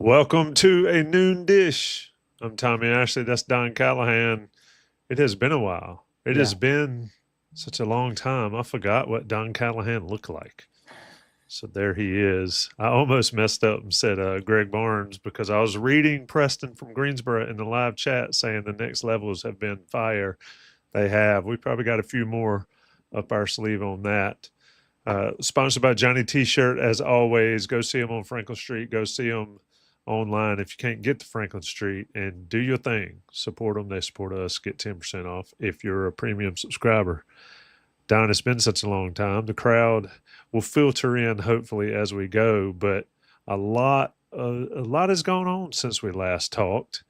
Welcome to a noon dish. I'm Tommy Ashley. That's Don Callahan. It has been a while. It has been such a long time. I forgot what Don Callahan looked like. So there he is. I almost messed up and said Greg Barnes because I was reading Preston from Greensboro in the live chat saying the next levels have been fire. They have. We probably got a few more up our sleeve on that. Sponsored by Johnny T-Shirt, as always. Go see them on Franklin Street. Go see them online if you can't get to Franklin Street, and do your thing. Support them. They support us. Get 10% off if you're a premium subscriber. Don, it's been such a long time. The crowd will filter in hopefully as we go, but a lot has gone on since we last talked.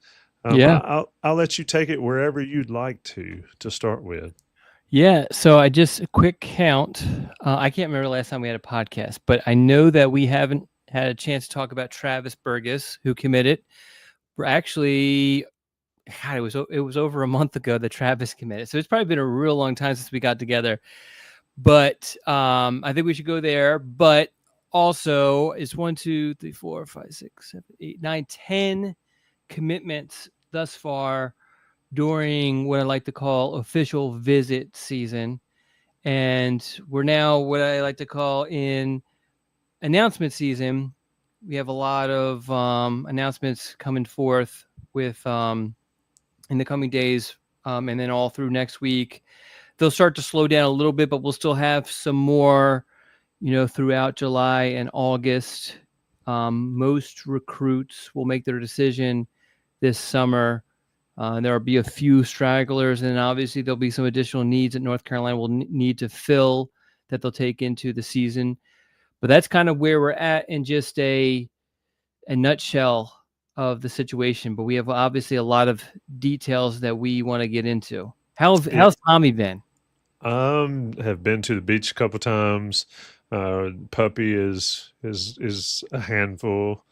I'll let you take it wherever you'd like to start with. Yeah, so I just a quick count. I can't remember the last time we had a podcast, but I know that we haven't had a chance to talk about Travis Burgess, who committed. We're actually, God, it was over a month ago that Travis committed, so it's probably been a real long time since we got together. But I think we should go there. But also, it's 1, 2, 3, 4, 5, 6, 7, 8, 9, 10 commitments thus far during what I like to call official visit season. And we're now what I like to call in announcement season. We have a lot of announcements coming forth with in the coming days, and then all through next week. They'll start to slow down a little bit, but we'll still have some more, throughout July and August. Most recruits will make their decision this summer. There will be a few stragglers, and obviously there'll be some additional needs that North Carolina will need to fill that they'll take into the season. But that's kind of where we're at in just a nutshell of the situation. But we have obviously a lot of details that we want to get into. How's Tommy been? Have been to the beach a couple times. Puppy is a handful.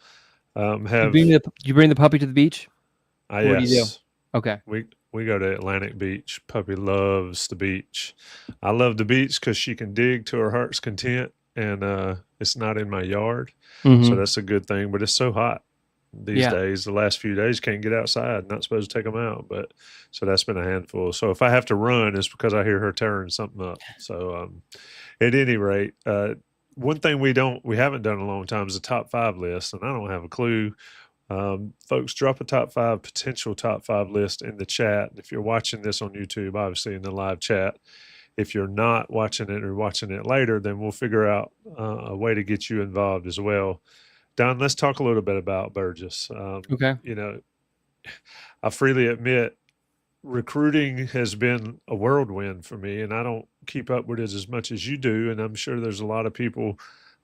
You bring the puppy to the beach? Yes. What do you do? Okay. We go to Atlantic Beach. Puppy loves the beach. I love the beach because she can dig to her heart's content, and it's not in my yard. Mm-hmm. So that's a good thing. But it's so hot these days. The last few days, can't get outside. Not supposed to take them out. But so that's been a handful. So if I have to run, it's because I hear her tearing something up. So at any rate, one thing we haven't done in a long time is a top 5 list, and I don't have a clue. Folks, drop a potential top 5 list in the chat. If you're watching this on YouTube, obviously in the live chat. If you're not watching it or watching it later, then we'll figure out a way to get you involved as well. Don, let's talk a little bit about Burgess. Okay. I freely admit recruiting has been a whirlwind for me, and I don't keep up with it as much as you do. And I'm sure there's a lot of people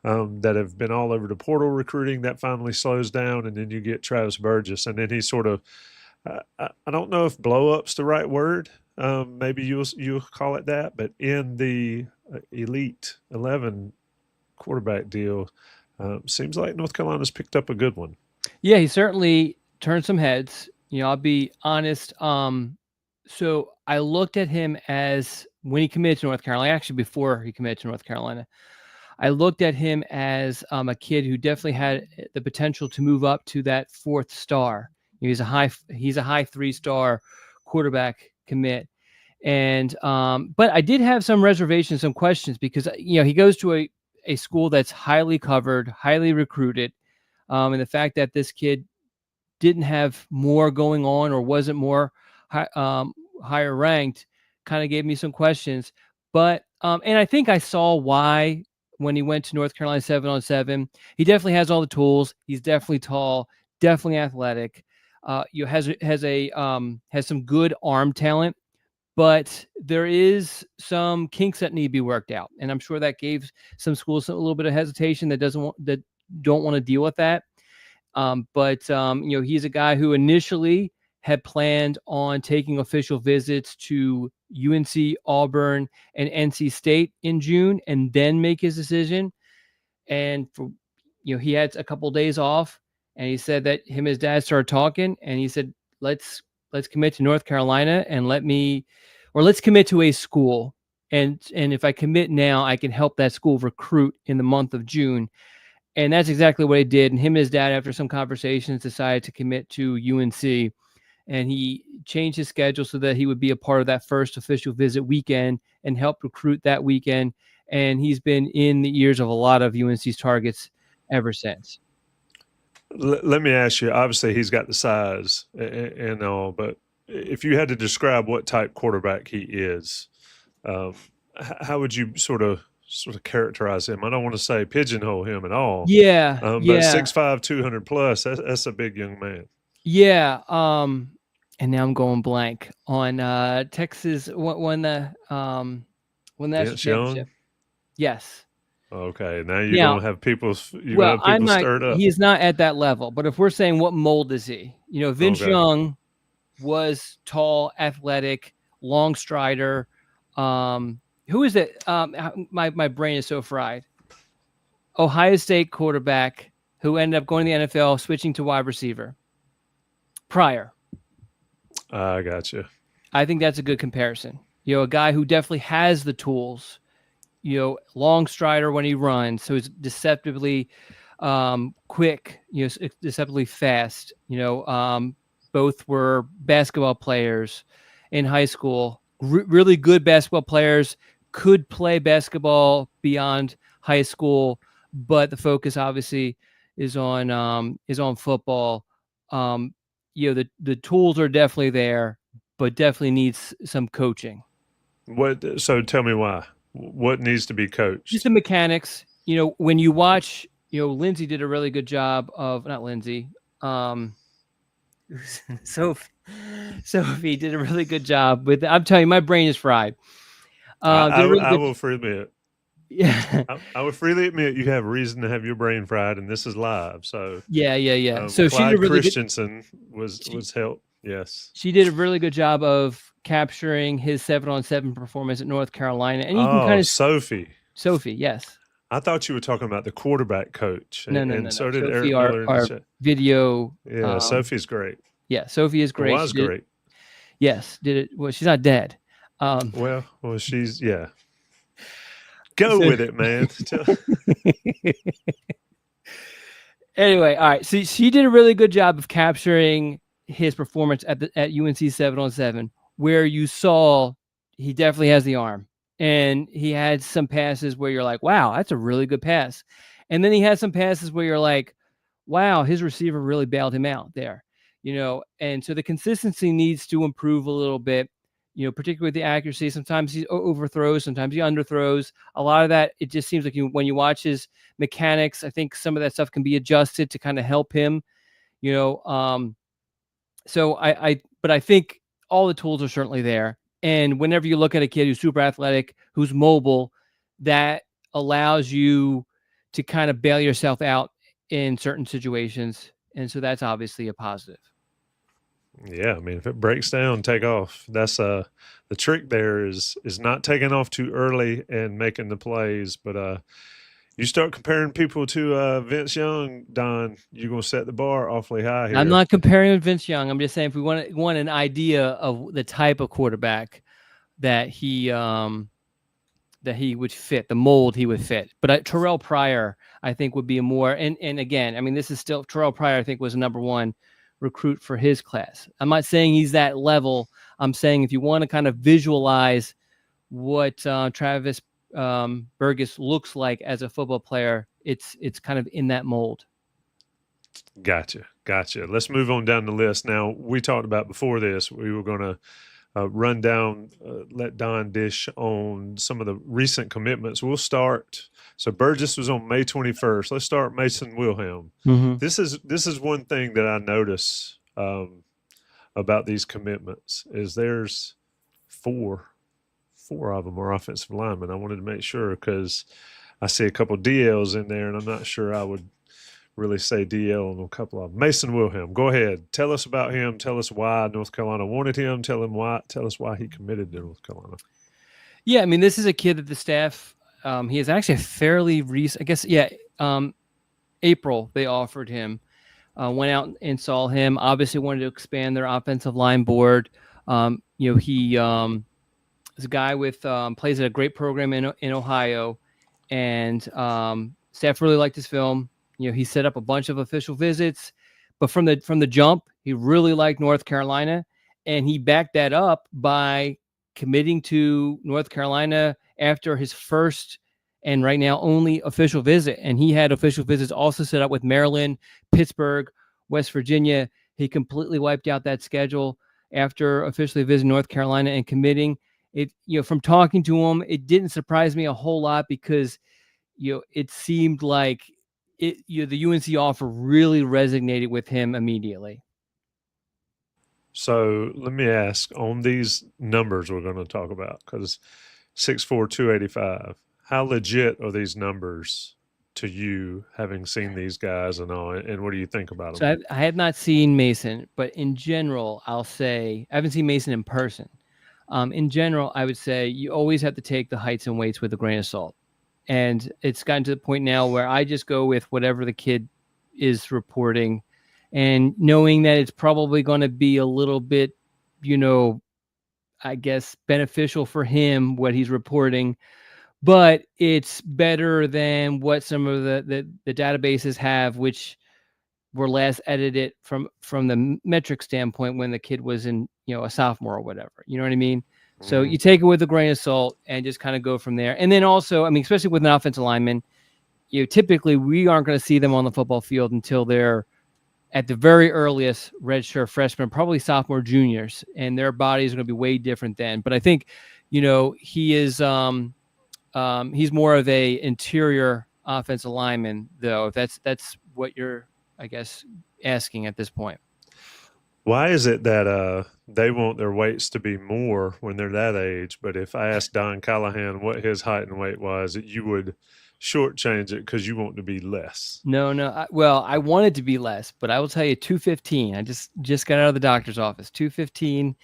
that have been all over the portal recruiting that finally slows down, and then you get Travis Burgess, and then he sort of I don't know if blow up's the right word. Maybe you'll call it that, but in the Elite 11 quarterback deal, seems like North Carolina's picked up a good one. Yeah, he certainly turned some heads. I'll be honest. So I looked at him as when he committed to North Carolina, actually before he committed to North Carolina, I looked at him as a kid who definitely had the potential to move up to that 4th star. He's a high 3-star quarterback commit. And but I did have some reservations, some questions, because he goes to a school that's highly covered, highly recruited, and the fact that this kid didn't have more going on or wasn't more higher ranked kind of gave me some questions. But and I think I saw why when he went to North Carolina 7-on-7. He definitely has all the tools. He's definitely tall, definitely athletic. Has some good arm talent, but there is some kinks that need to be worked out, and I'm sure that gave some schools a little bit of hesitation that don't want to deal with that. But he's a guy who initially had planned on taking official visits to UNC, Auburn, and NC State in June, and then make his decision. And he had a couple of days off, and he said that him and his dad started talking, and he said, let's commit to North Carolina, and let's commit to a school. And if I commit now, I can help that school recruit in the month of June. And that's exactly what he did. And him and his dad, after some conversations, decided to commit to UNC. And he changed his schedule so that he would be a part of that first official visit weekend and help recruit that weekend. And he's been in the ears of a lot of UNC's targets ever since. Let me ask you, obviously he's got the size and all, but if you had to describe what type quarterback he is, how would you sort of characterize him? I don't want to say pigeonhole him at all. Yeah. But 6'5", 200 plus, that's a big young man. Yeah. And now I'm going blank on Texas won the national championship. Yes. Okay, now you're gonna have people. Stirred up. He is not at that level. But if we're saying what mold is he? Vince Young was tall, athletic, long strider. Who is it? My brain is so fried. Ohio State quarterback who ended up going to the NFL, switching to wide receiver. Pryor. I gotcha. I think that's a good comparison. A guy who definitely has the tools. Long strider when he runs, so he's deceptively quick. Deceptively fast. Both were basketball players in high school. Really good basketball players. Could play basketball beyond high school, but the focus obviously is on football. The tools are definitely there, but definitely needs some coaching. So tell me why. What needs to be coached? Just the mechanics. When you watch, Lindsay did a really good job of not Lindsay. Sophie did a really good job with. I'm telling you, my brain is fried. I will freely admit. Yeah, I would freely admit you have reason to have your brain fried, and this is live. So yeah. So Clyde she did a really Christensen was helped. Yes, she did a really good job of capturing his 7-on-7 performance at North Carolina, and you can kind of Sophie, yes. I thought you were talking about the quarterback coach. No. So did Sophie, our video. Yeah, Sophie's great. Yeah, Sophie is great. Was great. Yes, did it. Well, she's not dead. Well, she's Go with it, man. Anyway, all right. So she did a really good job of capturing his performance at UNC 7-on-7, where you saw he definitely has the arm, and he had some passes where you're like, "Wow, that's a really good pass," and then he had some passes where you're like, "Wow, his receiver really bailed him out there," And so the consistency needs to improve a little bit. Particularly with the accuracy. Sometimes he overthrows, sometimes he underthrows. A lot of that, it just seems like when you watch his mechanics, I think some of that stuff can be adjusted to kind of help him, So but I think all the tools are certainly there. And whenever you look at a kid who's super athletic, who's mobile, that allows you to kind of bail yourself out in certain situations. And so that's obviously a positive. Yeah, I mean, if it breaks down, take off. That's the trick there is not taking off too early and making the plays. But you start comparing people to Vince Young, Don, you're going to set the bar awfully high here. I'm not comparing with Vince Young. I'm just saying if we want an idea of the type of quarterback that he would fit, the mold he would fit. But Terrell Pryor, I think, would be a more and again, I mean, this is still Terrell Pryor, I think, was a number one recruit for his class. I'm not saying he's that level. I'm saying if you want to kind of visualize what Travis Burgess looks like as a football player, it's kind of in that mold. Gotcha. Let's move on down the list. Now, we talked about before this, we were going to run down, let Don dish on some of the recent commitments. We'll start. So Burgess was on May 21st. Let's start Mason Wilhelm. Mm-hmm. This is one thing that I notice about these commitments is there's four of them are offensive linemen. I wanted to make sure because I see a couple DLs in there, and I'm not sure I would really say DL on a couple of them. Mason Wilhelm, go ahead. Tell us about him. Tell us why North Carolina wanted him. Tell us why he committed to North Carolina. Yeah, I mean, this is a kid that the staff, he is actually a fairly recent, I guess, April they offered him. Went out and saw him. Obviously wanted to expand their offensive line board. He is a guy with plays at a great program in Ohio, and staff really liked his film. He set up a bunch of official visits, but from the jump, he really liked North Carolina, and he backed that up by committing to North Carolina after his first and right now only official visit. And he had official visits also set up with Maryland, Pittsburgh, West Virginia. He completely wiped out that schedule after officially visiting North Carolina and committing. It, from talking to him, it didn't surprise me a whole lot because, it seemed like the UNC offer really resonated with him immediately. So let me ask, on these numbers we're going to talk about, because 6'4", 285, how legit are these numbers to you, having seen these guys and all, and what do you think about them? So I have not seen Mason, but in general, I'll say I haven't seen Mason in person. In general, I would say you always have to take the heights and weights with a grain of salt. And it's gotten to the point now where I just go with whatever the kid is reporting, and knowing that it's probably going to be a little bit, I guess, beneficial for him, what he's reporting, but it's better than what some of the databases have, which were last edited from the metric standpoint when the kid was in, a sophomore or whatever. You know what I mean? So you take it with a grain of salt and just kind of go from there. And then also, especially with an offensive lineman, typically we aren't going to see them on the football field until they're at the very earliest redshirt freshmen, probably sophomore, juniors, and their bodies are going to be way different then. But I think, he is he's more of a interior offensive lineman, though. If that's what you're, I guess, asking at this point. Why is it that they want their weights to be more when they're that age, but if I asked Don Callahan what his height and weight was, you would shortchange it because you want to be less? No. I wanted to be less, but I will tell you 215. I just got out of the doctor's office, 215,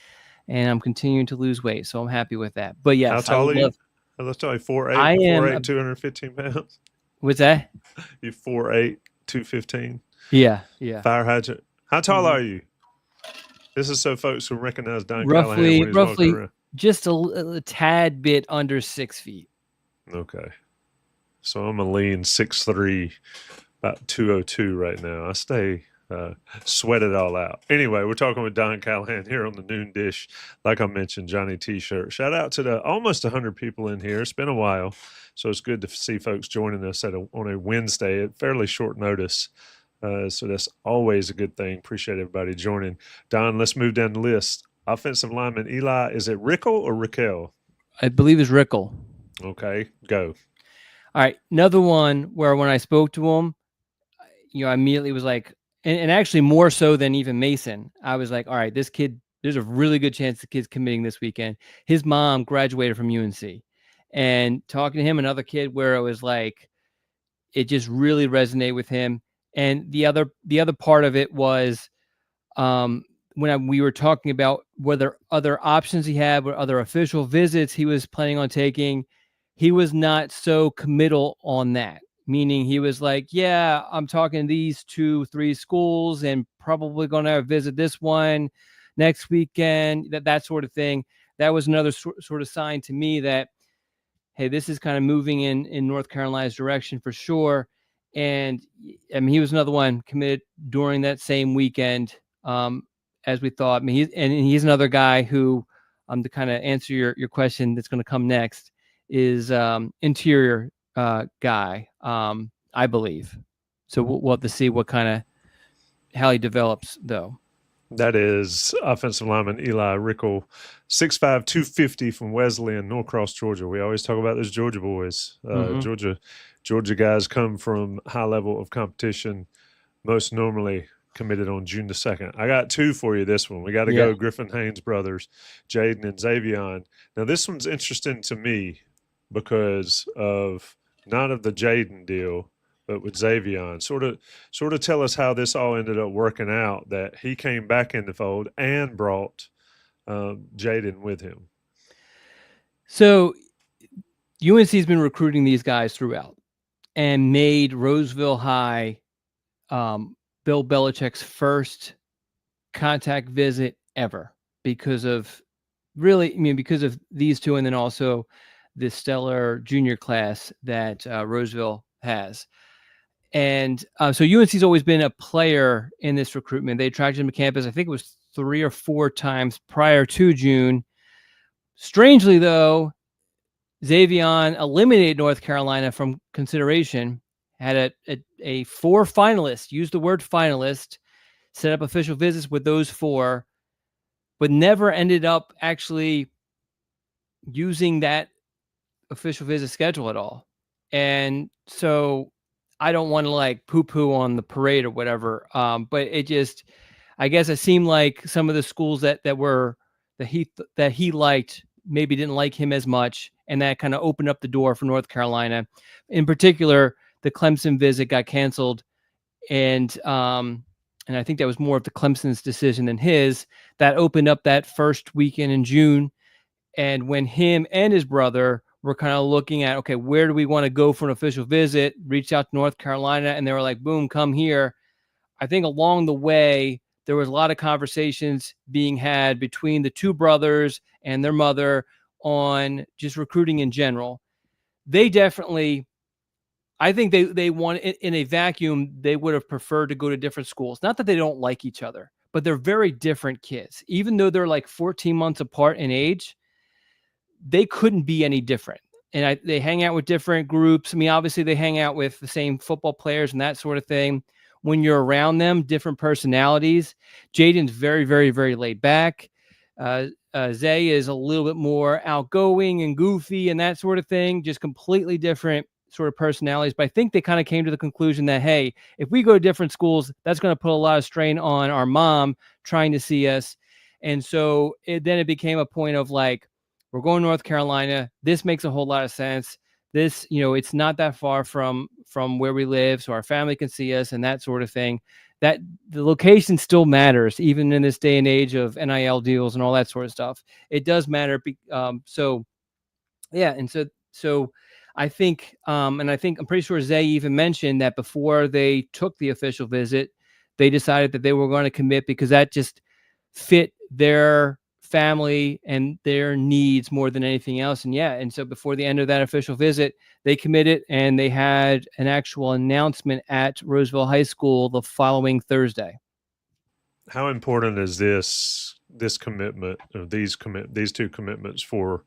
and I'm continuing to lose weight, so I'm happy with that. But yes, how tall are you? Let's tell you 4'8", I am 4'8", 215 pounds. What's that? You 4'8", 215. Yeah. Fire hydrant. How tall are you? This is so folks will recognize Don Callahan when he's roughly walking around. Just a tad bit under 6 feet. Okay. So I'm a lean 6'3", about 202 right now. I stay sweat it all out. Anyway, we're talking with Don Callahan here on the Noon Dish. Like I mentioned, Johnny T-shirt. Shout out to the almost 100 people in here. It's been a while, so it's good to see folks joining us on a Wednesday at fairly short notice. So that's always a good thing. Appreciate everybody joining. Don, let's move down the list. Offensive lineman Eli, is it Rickell or Rickell? I believe it's Rickell. Okay, go. All right, another one where when I spoke to him, I immediately was like, and actually more so than even Mason, I was like, all right, this kid, there's a really good chance the kid's committing this weekend. His mom graduated from UNC, and talking to him, another kid where it was like, it just really resonated with him. And the other part of it was when we were talking about whether other options he had, or other official visits he was planning on taking, he was not so committal on that. Meaning he was like, yeah, I'm talking these 2-3 schools and probably going to visit this one next weekend, that sort of thing. That was another sort of sign to me that, hey, this is kind of moving in North Carolina's direction for sure. And he was another one committed during that same weekend, as we thought. He's another guy who, to kind of answer your question that's going to come next, is interior guy, I believe. So we'll have to see how he develops, though. That is offensive lineman Eli Rickell, 6'5", 250 from Wesleyan, Norcross, Georgia. We always talk about those Georgia boys. Georgia guys come from high level of competition, most normally committed on June the 2nd. I got two for you this one. We got to go Griffin-Haynes brothers, Jaden and Aveon. Now, this one's interesting to me because of not of the Jaden deal, but with Aveon. Sort of tell us how this all ended up working out, that he came back in the fold and brought Jaden with him. So UNC's been recruiting these guys throughout and made Roseville High Bill Belichick's first contact visit ever because of these two, and then also the stellar junior class that Roseville has. And so UNC's always been a player in this recruitment. They attracted him to campus, I think it was 3 or 4 times prior to June. Strangely, though, Xavion eliminated North Carolina from consideration, had a 4 finalists, used the word finalist, set up official visits with those 4, but never ended up actually using that official visit schedule at all. And so I don't want to like poo-poo on the parade or whatever, but it just, I guess it seemed like some of the schools that he liked maybe didn't like him as much, and that kind of opened up the door for North Carolina. In particular, the Clemson visit got canceled, and I think that was more of the Clemson's decision than his. That opened up that first weekend in June, and when him and his brother were kind of looking at, okay, where do we want to go for an official visit, reached out to North Carolina, and they were like, boom, come here. I think along the way, there was a lot of conversations being had between the 2 brothers and their mother on just recruiting in general. They definitely, I think they want, in a vacuum, they would have preferred to go to different schools. Not that they don't like each other, but they're very different kids. Even though they're like 14 months apart in age, they couldn't be any different. And they hang out with different groups. I mean, obviously they hang out with the same football players and that sort of thing. When you're around them, different personalities. Jaden's very, very, very laid back. Zay is a little bit more outgoing and goofy and that sort of thing. Just completely different sort of personalities. But I think they kind of came to the conclusion that, hey, if we go to different schools, that's going to put a lot of strain on our mom trying to see us. And so then it became a point of like, we're going to North Carolina. This makes a whole lot of sense. This, it's not that far from where we live, so our family can see us and that sort of thing. That the location still matters, even in this day and age of NIL deals and all that sort of stuff. It does matter. So I think, and I think I'm pretty sure Zay even mentioned that before they took the official visit, they decided that they were going to commit because that just fit their family and their needs more than anything else. And so before the end of that official visit, they committed, and they had an actual announcement at Roseville High School the following Thursday. How important is this commitment, these 2 commitments, for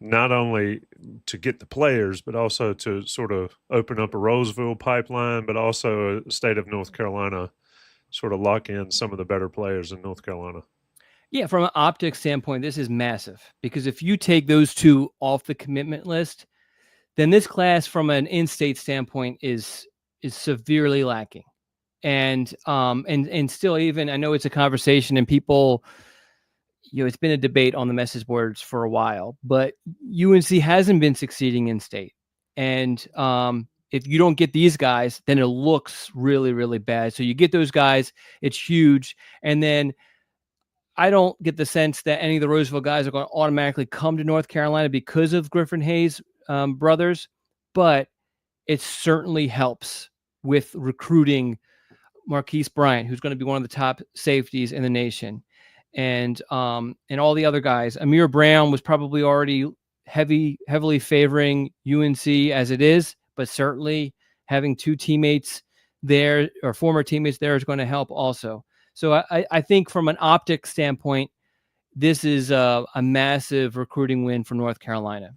not only to get the players, but also to sort of open up a Roseville pipeline, but also a state of North Carolina, sort of lock in some of the better players in North Carolina? Yeah, from an optics standpoint, this is massive, because if you take those 2 off the commitment list, then this class from an in-state standpoint is severely lacking. And still, even, I know it's a conversation and people, it's been a debate on the message boards for a while, but UNC hasn't been succeeding in state. And if you don't get these guys, then it looks really, really bad. So you get those guys, it's huge. And then I don't get the sense that any of the Roseville guys are going to automatically come to North Carolina because of Griffin-Haynes brothers, but it certainly helps with recruiting Marquise Bryant, who's going to be one of the top safeties in the nation, and all the other guys. Amir Brown was probably already heavily favoring UNC as it is, but certainly having 2 teammates there, or former teammates there, is going to help also. So I think from an optic standpoint, this is a massive recruiting win for North Carolina.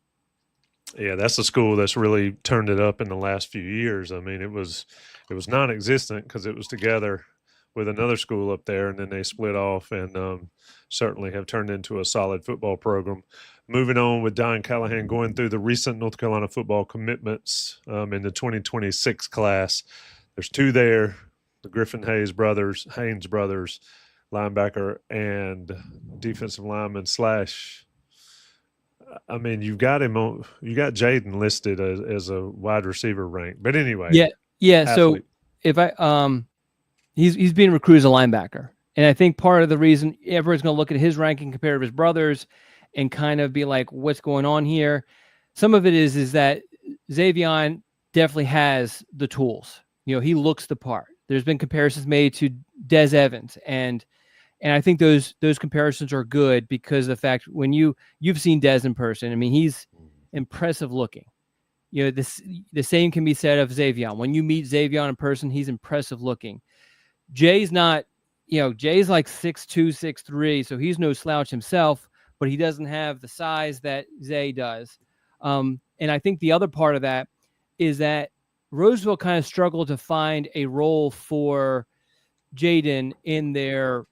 Yeah, that's a school that's really turned it up in the last few years. I mean, it was non-existent because it was together with another school up there, and then they split off, and certainly have turned into a solid football program. Moving on with Don Callahan, going through the recent North Carolina football commitments in the 2026 class. There's 2 there. The Griffin-Haynes brothers, linebacker and defensive lineman / I mean, you got Jaden listed as a wide receiver rank, but anyway. Yeah. Athlete. So if he's being recruited as a linebacker, and I think part of the reason everyone's going to look at his ranking compared to his brothers and kind of be like, what's going on here? Some of it is that Xavion definitely has the tools. He looks the part. There's been comparisons made to Des Evans, and I think those comparisons are good because of the fact when you've seen Des in person, I mean, he's impressive looking. the same can be said of Xavion. When you meet Xavion in person, he's impressive looking. Jay's not, Jay's like 6'2", 6'3", so he's no slouch himself, but he doesn't have the size that Zay does. And I think the other part of that is that Roseville kind of struggled to find a role for Jaden in their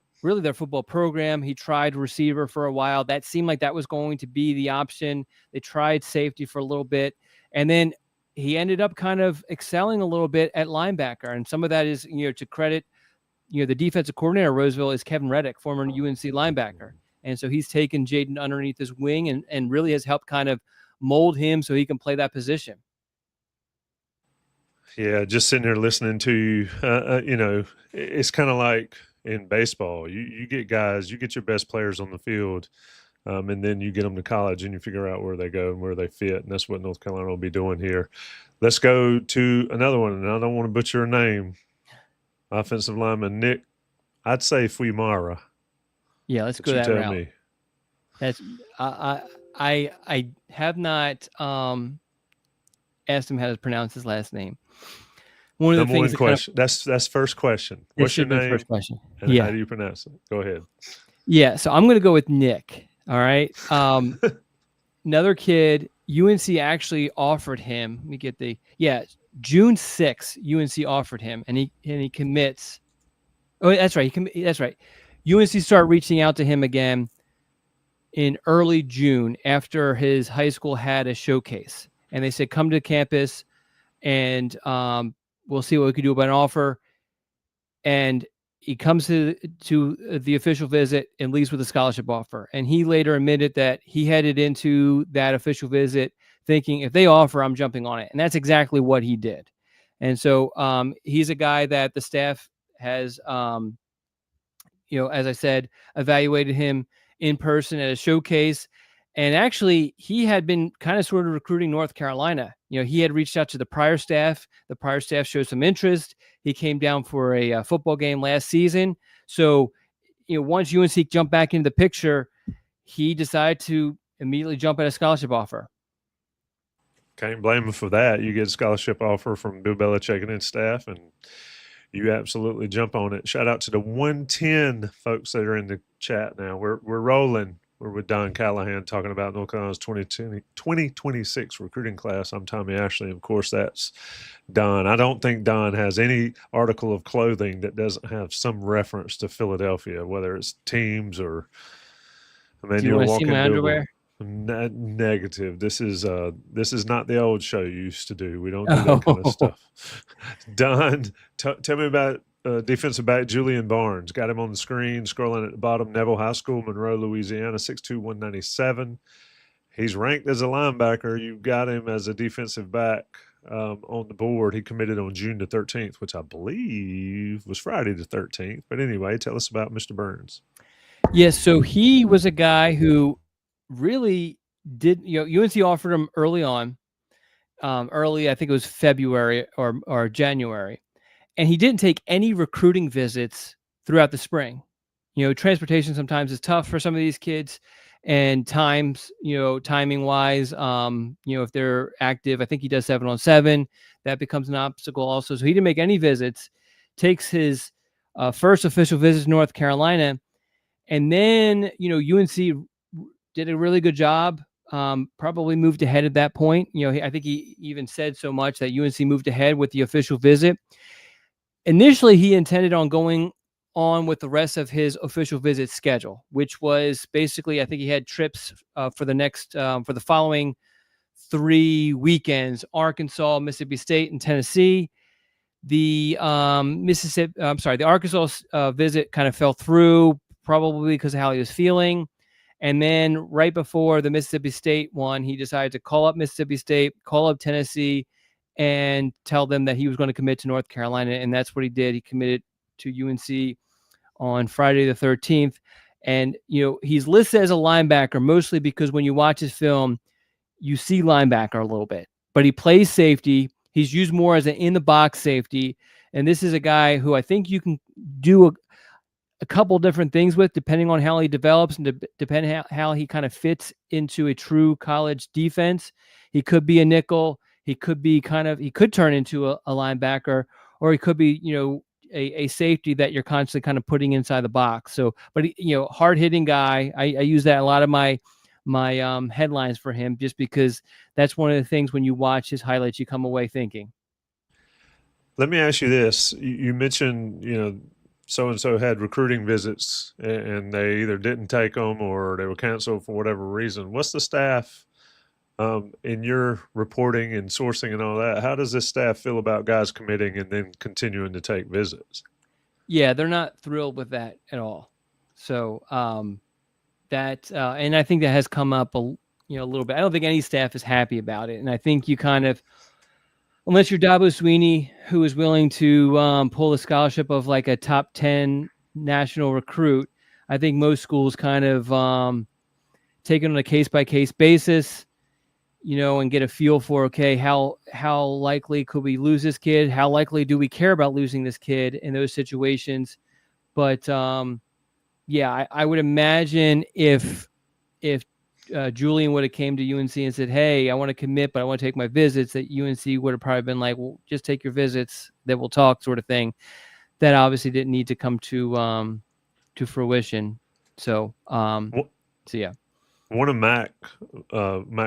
football program. He tried receiver for a while. That seemed like that was going to be the option. They tried safety for a little bit, and then he ended up kind of excelling a little bit at linebacker. And some of that is, to credit, the defensive coordinator at Roseville is Kevin Reddick, former UNC linebacker. And so he's taken Jaden underneath his wing and really has helped kind of mold him so he can play that position. Yeah, just sitting there listening to you, it's kind of like in baseball. You get guys, you get your best players on the field, and then you get them to college and you figure out where they go and where they fit. And that's what North Carolina will be doing here. Let's go to another one, and I don't want to butcher a name. Offensive lineman Nick, I'd say Fiumara. Yeah, let's go that route. Me. That's I have not asked him how to pronounce his last name. One of the things question. That's first question. What's your name? First question. And how do you pronounce it? Go ahead. Yeah, so I'm going to go with Nick. All right. Another kid, UNC actually offered him. Let me get June 6th, UNC offered him, and he commits. Oh, that's right. That's right. UNC started reaching out to him again in early June after his high school had a showcase, and they said, "Come to campus, and we'll see what we can do about an offer." And he comes to the official visit and leaves with a scholarship offer. And he later admitted that he headed into that official visit thinking, if they offer, I'm jumping on it. And that's exactly what he did. And so he's a guy that the staff has, as I said, evaluated him in person at a showcase. And actually, he had been kind of sort of recruiting North Carolina. He had reached out to the prior staff. The prior staff showed some interest. He came down for a football game last season. So, once UNC jumped back into the picture, he decided to immediately jump at a scholarship offer. Can't blame him for that. You get a scholarship offer from Bill Belichick and his staff, and you absolutely jump on it. Shout out to the 110 folks that are in the chat now. We're rolling. We're with Don Callahan talking about North Carolina's 2026 recruiting class. I'm Tommy Ashley. Of course, that's Don. I don't think Don has any article of clothing that doesn't have some reference to Philadelphia, whether it's teams or. Do you want to see my underwear? Negative. This is not the old show you used to do. We don't do that kind of stuff. Don, tell me about defensive back Julian Burns. Got him on the screen, scrolling at the bottom. Neville High School, Monroe, Louisiana, 6'2", 197. He's ranked as a linebacker. You've got him as a defensive back on the board. He committed on June the 13th, which I believe was Friday the 13th. But anyway, tell us about Mr. Burns. Yes, so he was a guy who really did, UNC offered him early on, I think it was February or January. And he didn't take any recruiting visits throughout the spring. Transportation sometimes is tough for some of these kids, and timing wise, if they're active, I think he does 7-on-7. That becomes an obstacle also. So he didn't make any visits, takes his first official visit to North Carolina. And then, UNC did a really good job, probably moved ahead at that point. I think he even said so much that UNC moved ahead with the official visit. Initially, he intended on going on with the rest of his official visit schedule, which was basically, I think he had trips for the following 3 weekends: Arkansas, Mississippi State, and Tennessee. The Arkansas visit kind of fell through, probably because of how he was feeling. And then right before the Mississippi State one, he decided to call up Mississippi State, call up Tennessee, and tell them that he was going to commit to North Carolina. And that's what he did. He committed to UNC on Friday the 13th. And, he's listed as a linebacker mostly because when you watch his film, you see linebacker a little bit. But he plays safety. He's used more as an in-the-box safety. And this is a guy who I think you can do a couple different things with, depending on how he develops and depending how he kind of fits into a true college defense. He could be a nickel. he could be he could turn into a linebacker, or he could be, a safety that you're constantly kind of putting inside the box. So, but hard hitting guy. I use that a lot of my headlines for him, just because that's one of the things when you watch his highlights, you come away thinking. Let me ask you this. You mentioned, so-and-so had recruiting visits and they either didn't take them or they were canceled for whatever reason. What's the staff in your reporting and sourcing and all that? How does this staff feel about guys committing and then continuing to take visits? Yeah, they're not thrilled with that at all. So that and I think that has come up a little bit. I don't think any staff is happy about it, and I think you kind of, unless you're Dabo Sweeney, who is willing to pull the scholarship of like a top 10 national recruit, I think most schools kind of take it on a case-by-case basis, and get a feel for, okay, how likely could we lose this kid? How likely do we care about losing this kid in those situations? But yeah, I would imagine if Julian would have came to UNC and said, hey, I want to commit, but I want to take my visits, that UNC would have probably been like, well, just take your visits, then we'll talk, sort of thing. That obviously didn't need to come to fruition. So, yeah. One of Mac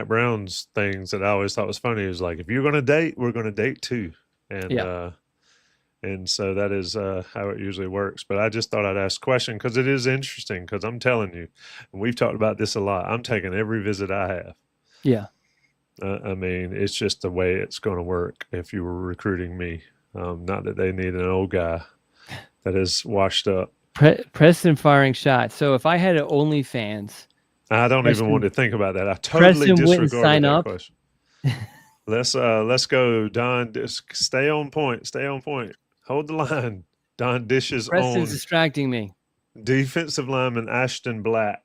Brown's things that I always thought was funny is like, if you're going to date, we're going to date too. And so that is how it usually works. But I just thought I'd ask a question because it is interesting, because I'm telling you, and we've talked about this a lot, I'm taking every visit I have. Yeah. I mean, it's just the way it's going to work if you were recruiting me. Not that they need an old guy that is washed up. Preston firing shots. So if I had an OnlyFans, I don't even want to think about that. I totally disregarded that question. Let's go, Don. Stay on point. Stay on point. Hold the line. Don dishes Preston's distracting me. Defensive lineman Ashton Blatt,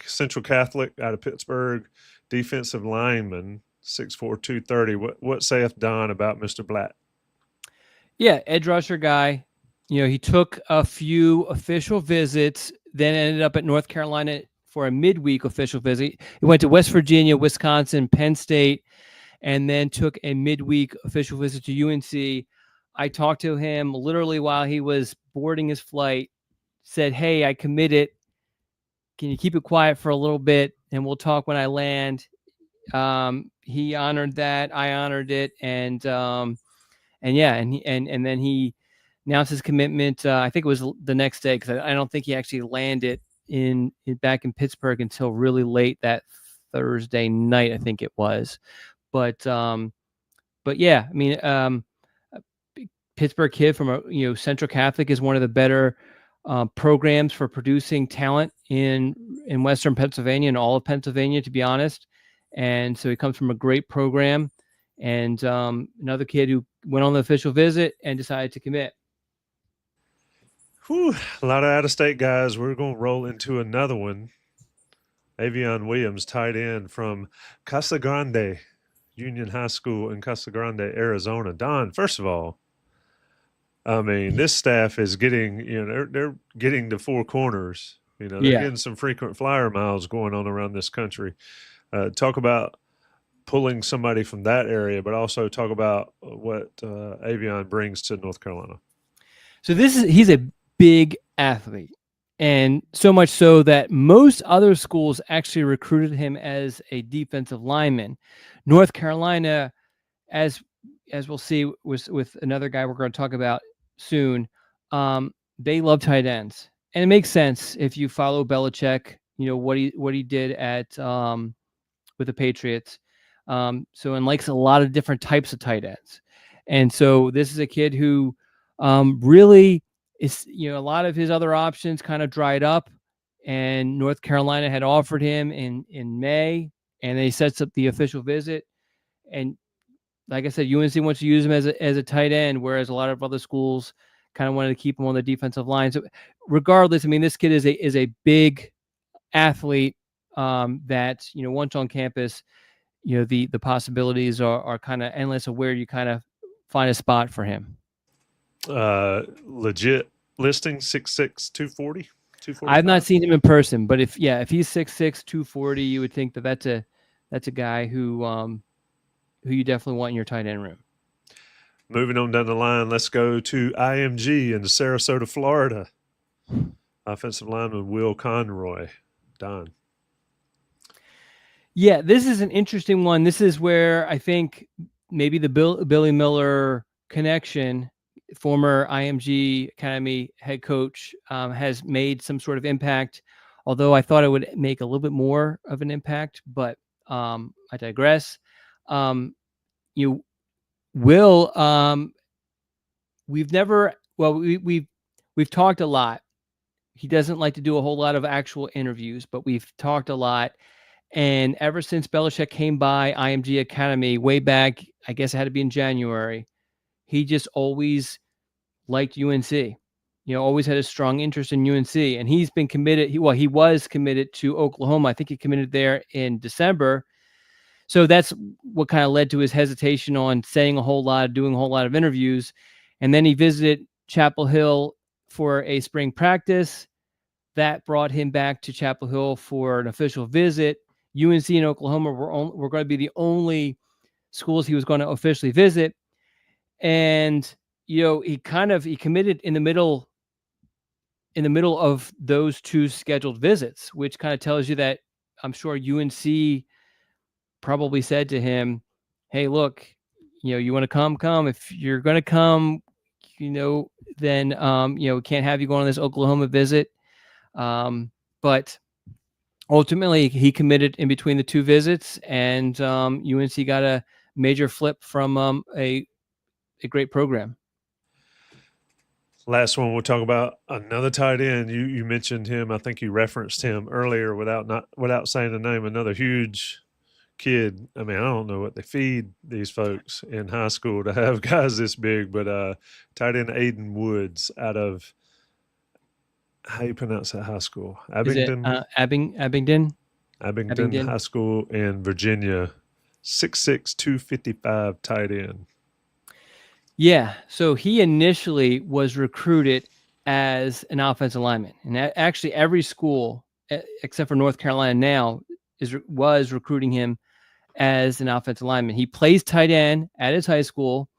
Central Catholic out of Pittsburgh. Defensive lineman, 6'4", 230. What saith Don about Mr. Blatt? Yeah, edge rusher guy. He took a few official visits, then ended up at North Carolina for a midweek official visit. He went to West Virginia, Wisconsin, Penn State, and then took a midweek official visit to UNC. I talked to him literally while he was boarding his flight, said, hey, I committed. Can you keep it quiet for a little bit and we'll talk when I land? He honored that. I honored it. And yeah, and then he announced his commitment. I think it was the next day, because I don't think he actually landed back in Pittsburgh until really late that Thursday night, I think it was. But yeah, I mean, Pittsburgh kid from Central Catholic is one of the better programs for producing talent in Western Pennsylvania and all of Pennsylvania, to be honest. And so he comes from a great program. And another kid who went on the official visit and decided to commit. Whew, a lot of out-of-state guys. We're going to roll into another one. Aveon Williams, tight end from Casa Grande Union High School in Casa Grande, Arizona. Don, first of all, I mean, this staff is getting, they're getting to four corners. They're getting some frequent flyer miles going on around this country. Talk about pulling somebody from that area, but also talk about what Aveon brings to North Carolina. So he's a big athlete, and so much so that most other schools actually recruited him as a defensive lineman. North Carolina, as we'll see with another guy we're going to talk about soon, they love tight ends, and it makes sense if you follow Belichick. What he did at with the Patriots. And likes a lot of different types of tight ends, and so this is a kid who really is. A lot of his other options kind of dried up, and North Carolina had offered him in May, and he sets up the official visit. And like I said, UNC wants to use him as a tight end, whereas a lot of other schools kind of wanted to keep him on the defensive line. So regardless, I mean, this kid is a big athlete that, once on campus, the possibilities are kind of endless of where you kind of find a spot for him. Legit listing 6'6", 240. I've not seen him in person, but if he's 6'6", 240, you would think that's a guy who who you definitely want in your tight end room. Moving on down the line, let's go to IMG in Sarasota, Florida. Offensive lineman Will Conroy. Don. Yeah, this is an interesting one. This is where I think maybe the Billy Miller connection, former IMG Academy head coach, has made some sort of impact. Although I thought it would make a little bit more of an impact, but I digress. You will. We've talked a lot. He doesn't like to do a whole lot of actual interviews, but we've talked a lot. And ever since Belichick came by IMG Academy way back, I guess it had to be in January, he just always liked UNC. Always had a strong interest in UNC. And he's been committed. He was committed to Oklahoma. I think he committed there in December. So that's what kind of led to his hesitation on saying a whole lot, doing a whole lot of interviews. And then he visited Chapel Hill for a spring practice. That brought him back to Chapel Hill for an official visit. UNC and Oklahoma were going to be the only schools he was going to officially visit. And, he committed in the middle of those two scheduled visits, which kind of tells you that I'm sure UNC probably said to him, hey, look, you want to come. If you're going to come, then, we can't have you go on this Oklahoma visit. But ultimately he committed in between the two visits, and UNC got a major flip from a great program. Last one, we'll talk about another tight end. You mentioned him. I think you referenced him earlier without saying the name. Another huge kid. I mean, I don't know what they feed these folks in high school to have guys this big, but tight end Aidan Woods out of, how you pronounce that high school? Abingdon? Abingdon High School in Virginia. 6'6", 255 tight end. Yeah, so he initially was recruited as an offensive lineman. And actually every school, except for North Carolina now, was recruiting him as an offensive lineman. He plays tight end at his high school,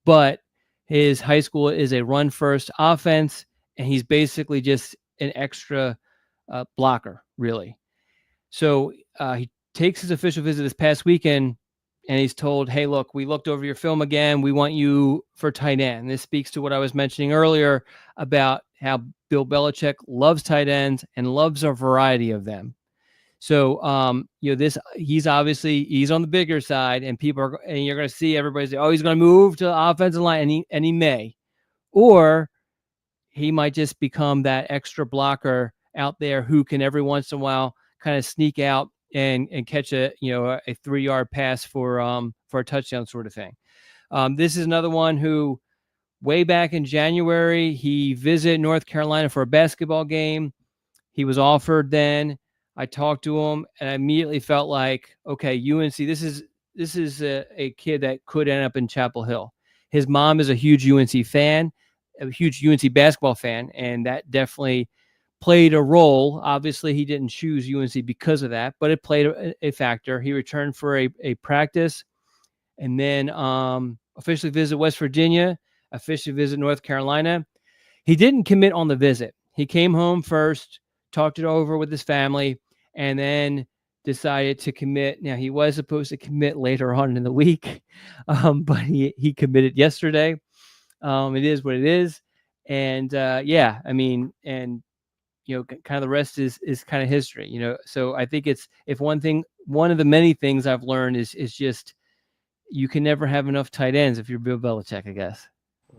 but his high school is a run-first offense, and he's basically just an extra blocker, really. So he takes his official visit this past weekend, and he's told, hey, look, we looked over your film again. We want you for tight end. This speaks to what I was mentioning earlier about how Bill Belichick loves tight ends and loves a variety of them. So, he's on the bigger side, and you're going to see everybody say, oh, he's going to move to offensive line, and he may. Or he might just become that extra blocker out there who can every once in a while kind of sneak out and catch a 3-yard pass for a touchdown sort of thing. This is another one who way back in January, he visited North Carolina for a basketball game. He was offered then. I talked to him and I immediately felt like, okay, UNC, this is a kid that could end up in Chapel Hill. His mom is a huge UNC fan, a huge UNC basketball fan, and that definitely played a role. Obviously, he didn't choose UNC because of that, but it played a factor. He returned for a practice and then officially visit West Virginia, officially visit North Carolina. He didn't commit on the visit. He came home first, talked it over with his family, and then decided to commit. Now, he was supposed to commit later on in the week, but he committed yesterday. It is what it is. And kind of the rest is kind of history, So I think one of the many things I've learned is just you can never have enough tight ends if you're Bill Belichick, I guess.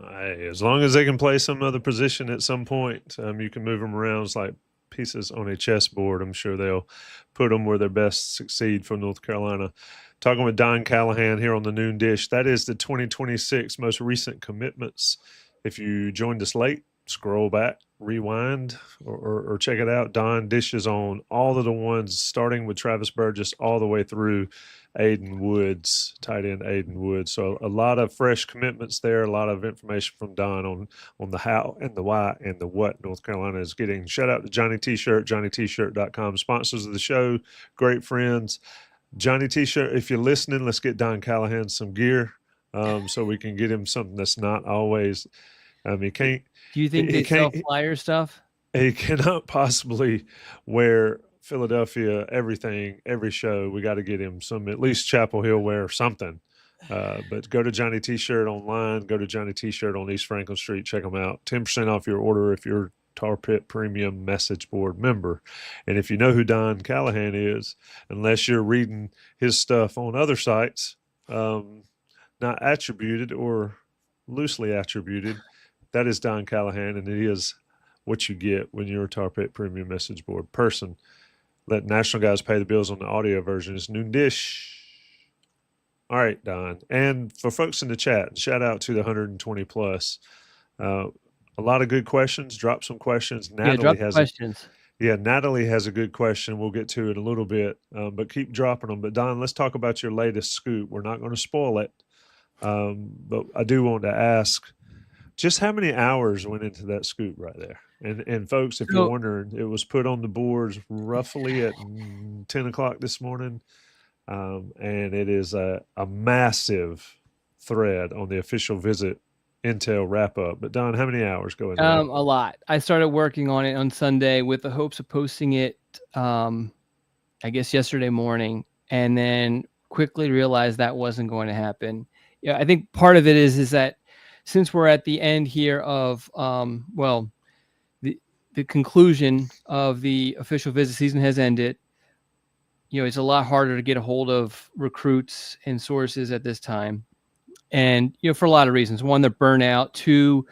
As long as they can play some other position at some point, you can move them around. It's like pieces on a chessboard. I'm sure they'll put them where they best succeed for North Carolina. Talking with Don Callahan here on the Noon Dish. That is the 2026 most recent commitments. If you joined us late, scroll back, rewind, or check it out. Don dishes on all of the ones, starting with Travis Burgess all the way through Aidan Woods, tight end Aidan Woods. So a lot of fresh commitments there, a lot of information from Don on the how and the why and the what North Carolina is getting. Shout out to Johnny T-Shirt, johnnytshirt.com, sponsors of the show, great friends. Johnny T-shirt. If you're listening, let's get Don Callahan some gear, so we can get him something that's not always. He can't. Do you think He they sell can't. flyer stuff? He cannot possibly wear Philadelphia everything every show. We got to get him some, at least Chapel Hill wear or something. But go to Johnny T-shirt online. Go to Johnny T-shirt on East Franklin Street. Check them out. 10% off your order if you're Tar Pit Premium Message Board member. And if you know who Don Callahan is, unless you're reading his stuff on other sites, not attributed or loosely attributed, that is Don Callahan, and it is what you get when you're a Tar Pit Premium Message Board person. Let National Guys pay the bills on the audio version. It's noon dish. All right, Don. And for folks in the chat, shout out to the 120 plus. A lot of good questions. Drop some questions. Natalie Natalie has a good question. We'll get to it in a little bit, but keep dropping them. But Don, let's talk about your latest scoop. We're not going to spoil it, but I do want to ask, just how many hours went into that scoop right there? And folks, if you're wondering, it was put on the boards roughly at 10 o'clock this morning. And it is a massive thread on the official visit intel wrap up. But Don, how many hours go into that? A lot. I started working on it on Sunday with the hopes of posting it, I guess yesterday morning, and then quickly realized that wasn't going to happen. Yeah, I think part of it is that since we're at the end here of, the conclusion of the official visit season has ended. It's a lot harder to get a hold of recruits and sources at this time. And, for a lot of reasons. One, they're burnout. Two,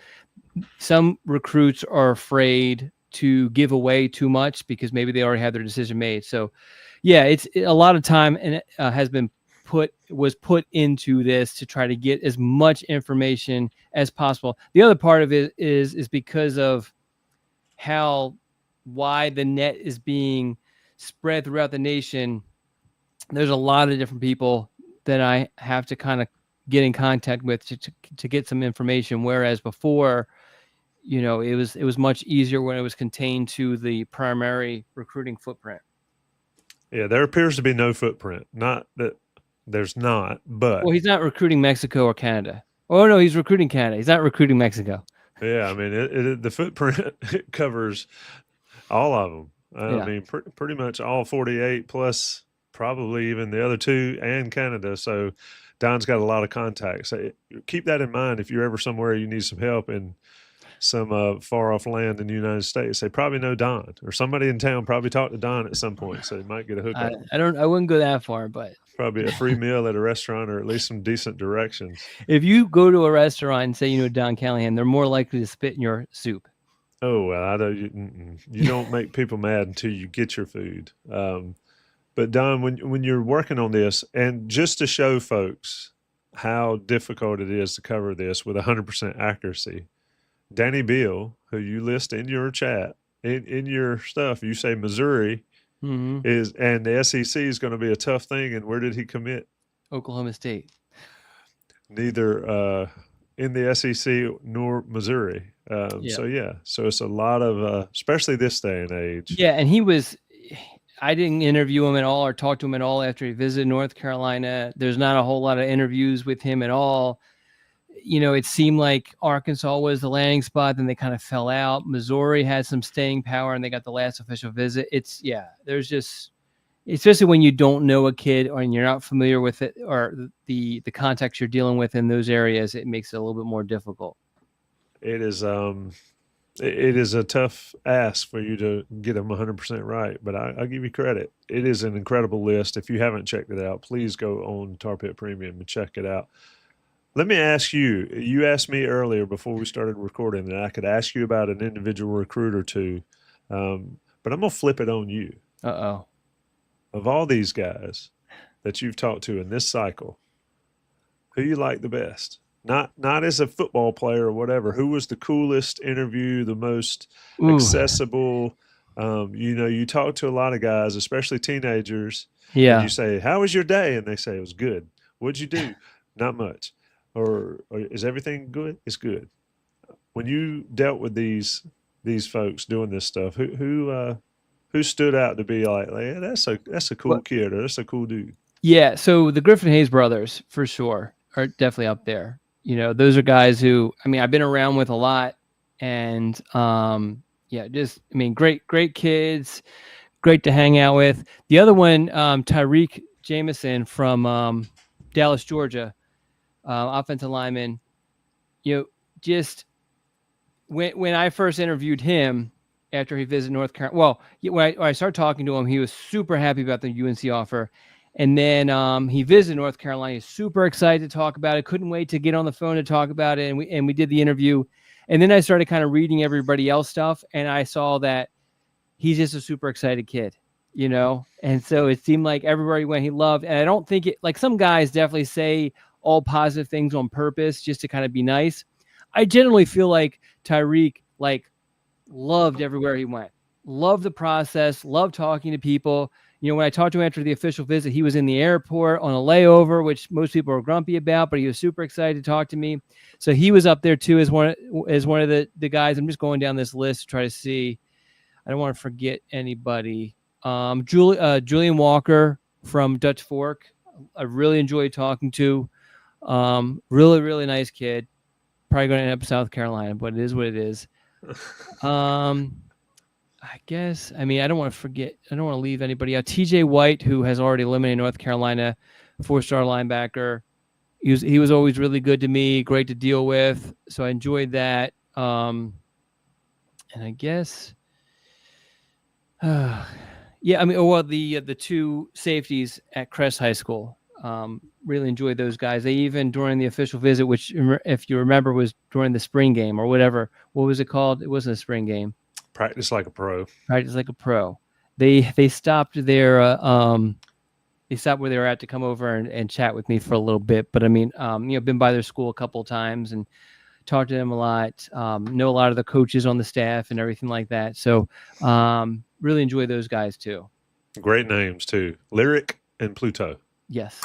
some recruits are afraid to give away too much because maybe they already had their decision made. So, yeah, it's a lot of time and was put into this to try to get as much information as possible. The other part of it is because of how wide the net is being spread throughout the nation. There's a lot of different people that I have to kind of get in contact with to get some information. Whereas before, it was much easier when it was contained to the primary recruiting footprint. Yeah, there appears to be no footprint. Not that there's not, but well, he's not recruiting Mexico or Canada. Oh no, he's recruiting Canada. He's not recruiting Mexico. Yeah, I mean, the footprint covers all of them. I mean, pretty much all 48 plus probably even the other two and Canada. So Don's got a lot of contacts. So keep that in mind if you're ever somewhere you need some help in some far off land in the United States. They probably know Don, or somebody in town probably talked to Don at some point, so you might get a hookup. I wouldn't go that far, but probably a free meal at a restaurant, or at least some decent directions. If you go to a restaurant and say you know Don Callahan, they're more likely to spit in your soup. Oh, well, I don't. You don't make people mad until you get your food. But Don, when you're working on this, and just to show folks how difficult it is to cover this with 100% accuracy, Danny Beal, who you list in your chat, in your stuff, you say Missouri is, and the SEC is going to be a tough thing. And where did he commit? Oklahoma State. Neither in the SEC nor Missouri. So it's a lot of, especially this day and age. Yeah, and I didn't interview him at all or talk to him at all after he visited North Carolina. There's not a whole lot of interviews with him at all. It seemed like Arkansas was the landing spot, then they kind of fell out. Missouri had some staying power, and they got the last official visit. There's just, especially when you don't know a kid or you're not familiar with it or the context you're dealing with in those areas, it makes it a little bit more difficult. It is a tough ask for you to get them 100% right, but I'll give you credit. It is an incredible list. If you haven't checked it out, please go on Tar Pit Premium and check it out. Let me ask you, you asked me earlier before we started recording that I could ask you about an individual recruit or two, but I'm going to flip it on you. Uh-oh. Of all these guys that you've talked to in this cycle, who you like the best? Not as a football player or whatever. Who was the coolest interview, the most accessible? You talk to a lot of guys, especially teenagers. Yeah. And you say, "How was your day?" And they say, "It was good." What'd you do? Not much. Or is everything good? It's good. When you dealt with these folks doing this stuff, who stood out to be like, yeah, that's a cool kid, or that's a cool dude? Yeah, so the Griffin-Haynes brothers, for sure, are definitely up there. Those are guys who, I've been around with a lot, and great kids, great to hang out with. The other one, Tyreek Jameson from Dallas, Georgia, offensive lineman. Just when I first interviewed him after he visited North Carolina, well, when I started talking to him, he was super happy about the UNC offer. And then he visited North Carolina. He's super excited to talk about it. Couldn't wait to get on the phone to talk about it. And we did the interview. And then I started kind of reading everybody else stuff, and I saw that he's just a super excited kid, And so it seemed like everywhere he went, he loved. And I don't think it, like, some guys definitely say all positive things on purpose just to kind of be nice. I generally feel like Tyreek loved everywhere he went, loved the process, loved talking to people. When I talked to him after the official visit, he was in the airport on a layover, which most people are grumpy about, but he was super excited to talk to me. So he was up there too as one of the guys. I'm just going down this list to try to see. I don't want to forget anybody. Julian Walker from Dutch Fork, I really enjoyed talking to. Really, really nice kid. Probably going to end up in South Carolina, but it is what it is. I guess, I don't want to forget, I don't want to leave anybody out. TJ White, who has already eliminated North Carolina, 4-star linebacker. He was always really good to me, great to deal with. So I enjoyed that. And I guess, the two safeties at Crest High School, really enjoyed those guys. They even, during the official visit, which, if you remember, was during the spring game or whatever. What was it called? It wasn't a spring game. Practice like a pro. They stopped their they stopped where they were at to come over and chat with me for a little bit. But been by their school a couple of times and talked to them a lot. Know a lot of the coaches on the staff and everything like that. So really enjoy those guys too. Great names too. Lyric and Pluto. Yes.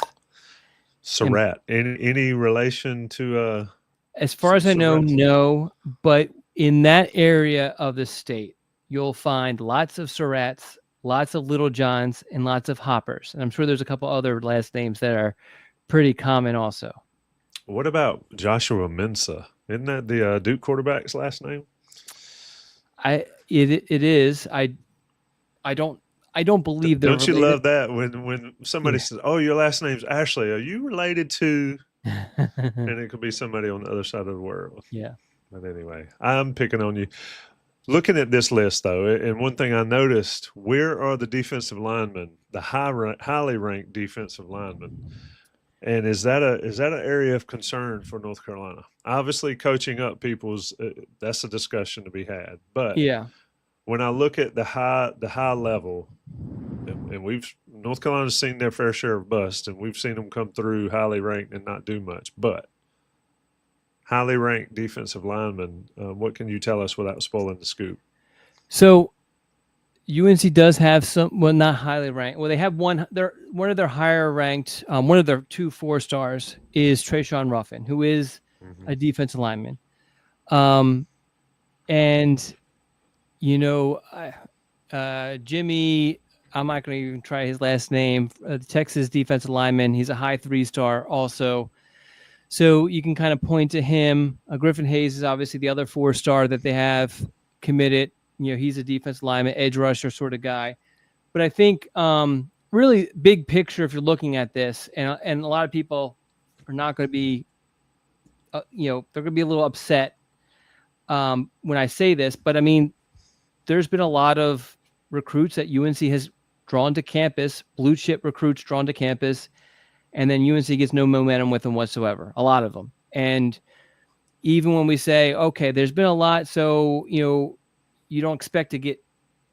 Surratt. Any relation to as far as I know, no, but in that area of the state, you'll find lots of Surratts, lots of Little Johns, and lots of Hoppers. And I'm sure there's a couple other last names that are pretty common also. What about Joshua Mensah? Isn't that the Duke quarterback's last name? It is. I don't believe they're Don't you love that when somebody says, "Oh, your last name's Ashley. Are you related to?" And it could be somebody on the other side of the world. Yeah. But anyway, I'm picking on you. Looking at this list, though, and one thing I noticed, where are the defensive linemen, the highly ranked defensive linemen? And is that an area of concern for North Carolina? Obviously, coaching up people's that's a discussion to be had. But yeah, when I look at the high level, and North Carolina's seen their fair share of busts, and we've seen them come through highly ranked and not do much. But highly ranked defensive linemen, what can you tell us without spoiling the scoop? So UNC does have some, well, not highly ranked. Well, they have one of their higher ranked, one of their 2 4-stars is Trayshawn Ruffin, who is a defensive lineman. And Jimmy, I'm not going to even try his last name, Texas defensive lineman. He's a high 3-star also. So you can kind of point to him. Griffin-Haynes is obviously the other 4-star that they have committed. He's a defensive lineman, edge rusher sort of guy. But I think really big picture, if you're looking at this, and a lot of people are not going to be, they're going to be a little upset when I say this. But there's been a lot of recruits that UNC has drawn to campus, blue chip recruits drawn to campus, and then UNC gets no momentum with them whatsoever, a lot of them. And even when we say, okay, there's been a lot, so, you don't expect to get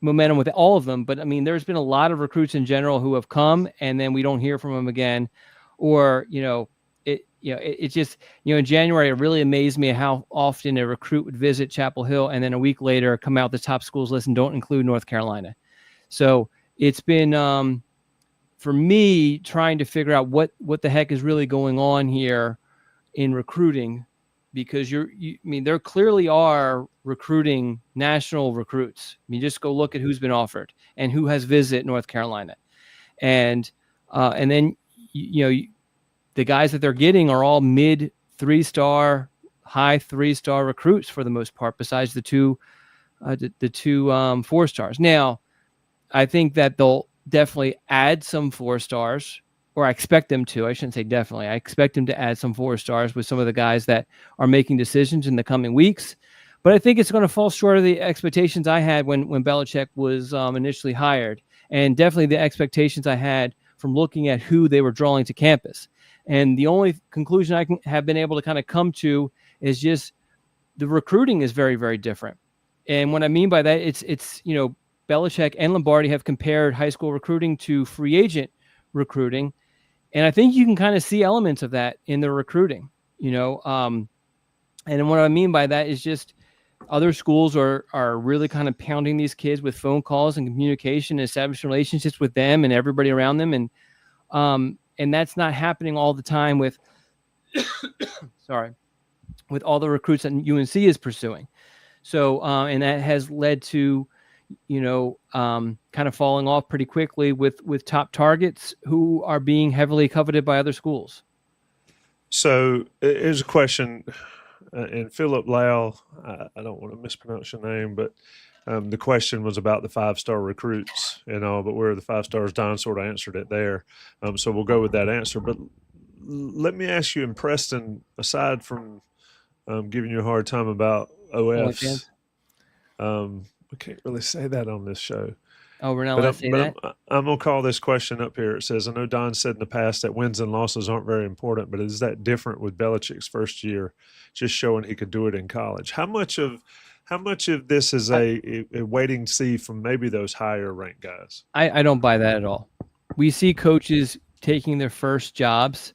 momentum with all of them. But there's been a lot of recruits in general who have come and then we don't hear from them again. Or, it just, in January, it really amazed me how often a recruit would visit Chapel Hill and then a week later come out the top schools list and don't include North Carolina. So it's been, for me, trying to figure out what the heck is really going on here in recruiting, because there clearly are recruiting national recruits. Just go look at who's been offered and who has visited North Carolina. And then the guys that they're getting are all mid 3-star, high 3-star recruits for the most part, besides the two 4-stars. Now, I think that they'll definitely add some 4-stars, or I expect them to. I shouldn't say definitely. I expect them to add some 4-stars with some of the guys that are making decisions in the coming weeks. But I think it's going to fall short of the expectations I had when Belichick was initially hired, and definitely the expectations I had from looking at who they were drawing to campus. And the only conclusion I have been able to kind of come to is just the recruiting is very, very different. And what I mean by that, it's Belichick and Lombardi have compared high school recruiting to free agent recruiting. And I think you can kind of see elements of that in the recruiting, and what I mean by that is just other schools are really kind of pounding these kids with phone calls and communication, and establishing relationships with them and everybody around them. And that's not happening all the time with all the recruits that UNC is pursuing. So, and that has led to, kind of falling off pretty quickly with top targets who are being heavily coveted by other schools. So here's a question, and Philip Lau, I don't want to mispronounce your name, but the question was about the 5-star recruits and all, but where are the 5 stars? Don sort of answered it there. So we'll go with that answer. But let me ask you, and Preston, aside from giving you a hard time about OFs, we can't really say that on this show. Oh, we're not allowed to say that? I'm going to call this question up here. It says, I know Don said in the past that wins and losses aren't very important, but is that different with Belichick's first year, just showing he could do it in college? How much of this is a waiting to see from maybe those higher ranked guys? I don't buy that at all. We see coaches taking their first jobs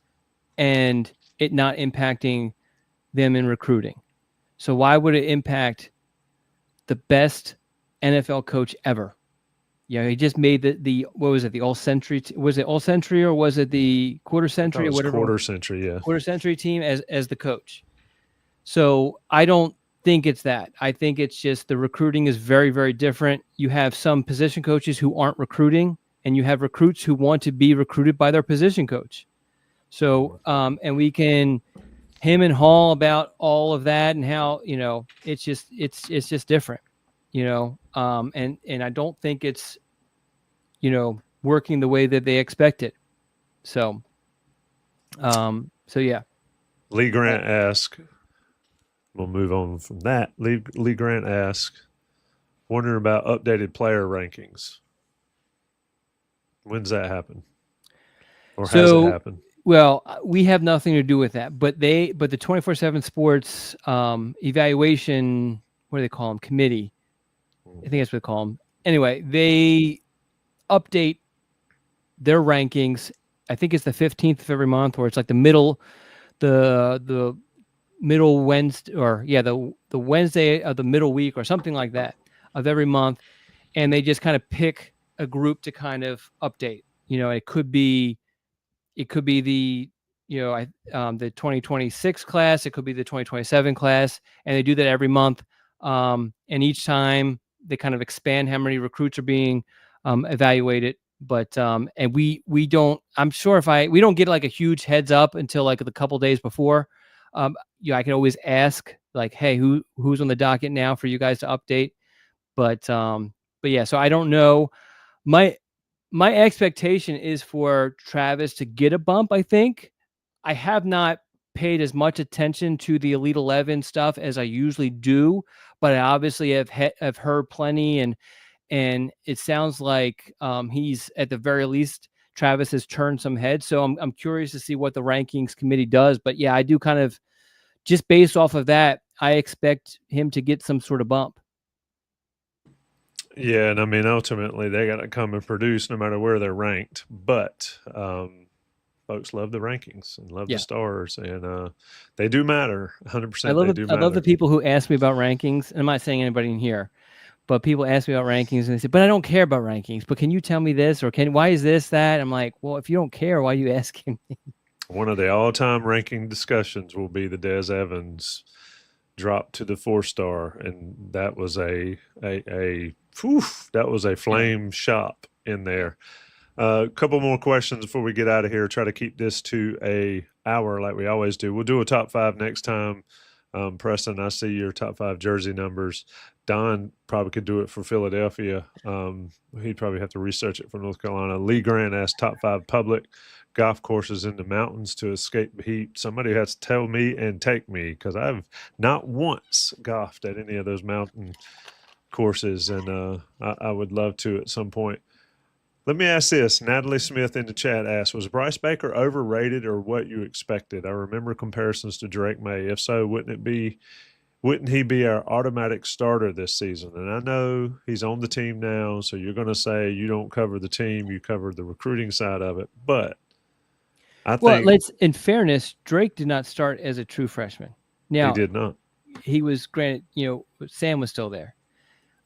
and it not impacting them in recruiting. So why would it impact the best NFL coach ever? He just made the what was it, the all-century? Was it all-century or was it the quarter-century or whatever? Quarter-century, yeah. Quarter-century team as the coach. So I don't think it's that. I think it's just the recruiting is very, very different. You have some position coaches who aren't recruiting, and you have recruits who want to be recruited by their position coach. So, and we can him and haul about all of that and how, it's just different, and I don't think it's, working the way that they expect it. So yeah. Lee Grant asked, we'll move on from that. Lee Grant asked, wondering about updated player rankings. When's that happen? Or has it happened? Well, we have nothing to do with that, but the 24/7 Sports evaluation, what do they call them? Committee. I think that's what they call them. Anyway, they update their rankings. I think it's the 15th of every month, or it's like the middle Wednesday, or the Wednesday of the middle week or something like that of every month. And they just kind of pick a group to kind of update. It could be the, the 2026 class, it could be the 2027 class, and they do that every month. And each time they kind of expand how many recruits are being evaluated. But and we don't, I'm sure we don't get like a huge heads up until like a couple days before. I can always ask like, hey, who's on the docket now for you guys to update? But yeah, so I don't know. My expectation is for Travis to get a bump. I think I have not paid as much attention to the Elite 11 stuff as I usually do, but I obviously have heard plenty, and it sounds like he's at the very least Travis has turned some heads. So I'm curious to see what the rankings committee does. But yeah, I do kind of just based off of that, I expect him to get some sort of bump. Yeah, and I mean, ultimately, they got to come and produce no matter where they're ranked. But folks love the rankings and love the stars, and they do matter. 100%. I love the people who ask me about rankings. And I'm not saying anybody in here, but people ask me about rankings and they say, "But I don't care about rankings. But can you tell me this, or why is this that?" I'm like, "Well, if you don't care, why are you asking me?" One of the all-time ranking discussions will be the Des Evans drop to the 4-star, and that was a flame shop in there. A couple more questions before we get out of here. Try to keep this to a hour like we always do. We'll do a top five next time. Preston, I see your top five jersey numbers. Don probably could do it for Philadelphia. He'd probably have to research it for North Carolina. Lee Grant asked top five public golf courses in the mountains to escape the heat. Somebody has to tell me and take me because I've not once golfed at any of those mountain courses, and I would love to at some point. Let me ask this. Natalie Smith in the chat asked, was Bryce Baker overrated or what you expected? I remember comparisons to Drake May. If so, wouldn't he be our automatic starter this season? And I know he's on the team now, so you're going to say you don't cover the team, you cover the recruiting side of it. But I think in fairness, Drake did not start as a true freshman. Now, he did not. He was granted, Sam was still there.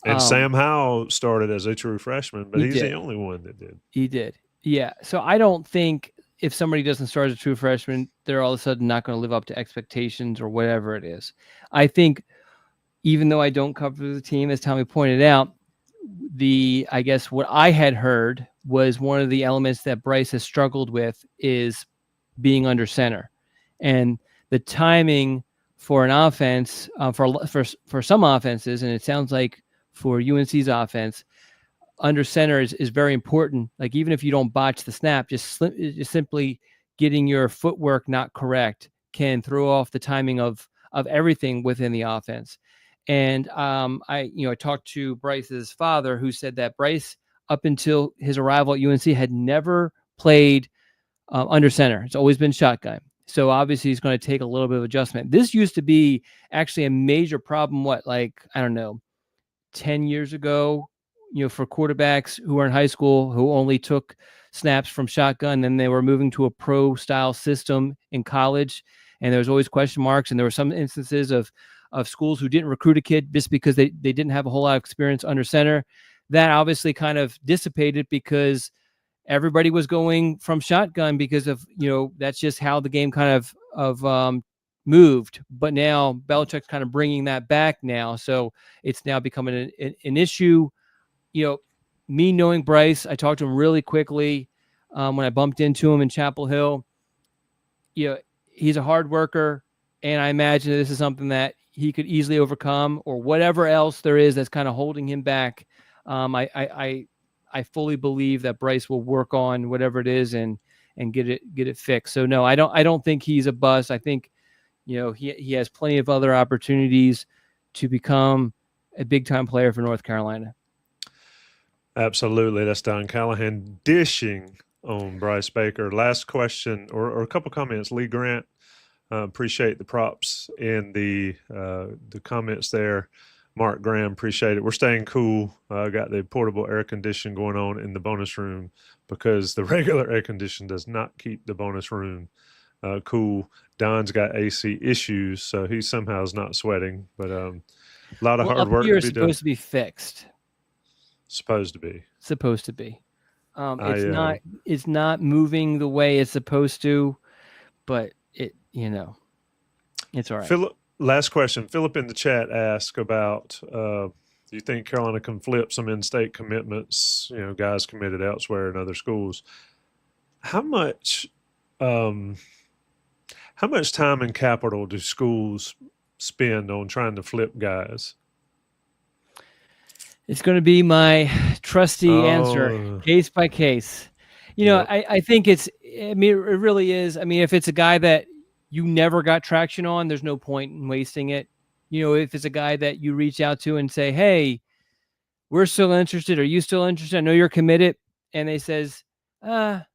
And Sam Howell started as a true freshman, but he's the only one that did. He did. Yeah. So I don't think if somebody doesn't start as a true freshman, they're all of a sudden not going to live up to expectations or whatever it is. I think even though I don't cover the team, as Tommy pointed out, I guess what I had heard was one of the elements that Bryce has struggled with is being under center. And the timing for an offense, for some offenses, and it sounds like for UNC's offense, under center is very important. Like even if you don't botch the snap, just simply getting your footwork not correct can throw off the timing of everything within the offense. And I talked to Bryce's father, who said that Bryce, up until his arrival at UNC, had never played under center. It's always been shotgun. So obviously he's going to take a little bit of adjustment. This used to be actually a major problem. 10 years ago, for quarterbacks who were in high school who only took snaps from shotgun, then they were moving to a pro style system in college. And there was always question marks. And there were some instances of schools who didn't recruit a kid just because they didn't have a whole lot of experience under center. That obviously kind of dissipated because everybody was going from shotgun because of, that's just how the game kind of moved. But now Belichick's kind of bringing that back now. So it's now becoming an issue. Me knowing Bryce, I talked to him really quickly when I bumped into him in Chapel Hill. He's a hard worker, and I imagine this is something that he could easily overcome, or whatever else there is that's kind of holding him back. I fully believe that Bryce will work on whatever it is and get it fixed. So no, I don't think he's a bust. I think he has plenty of other opportunities to become a big time player for North Carolina. Absolutely. That's Don Callahan dishing on Bryce Baker. Last question or a couple comments. Lee Grant, appreciate the props in the comments there. Mark Graham, appreciate it. We're staying cool. Got the portable air conditioning going on in the bonus room because the regular air conditioning does not keep the bonus room cool. Don's got AC issues, so he somehow is not sweating. But a lot of hard work to be done. Supposed to be fixed. Supposed to be. It's not moving the way it's supposed to, but it's all right. Philip, last question. Philip in the chat asked about do you think Carolina can flip some in-state commitments, guys committed elsewhere in other schools? How much time and capital do schools spend on trying to flip guys? It's going to be my trusty answer, case by case. I think it really is. If it's a guy that you never got traction on, there's no point in wasting it. If it's a guy that you reach out to and say, hey, we're still interested. Are you still interested? I know you're committed. And they says, I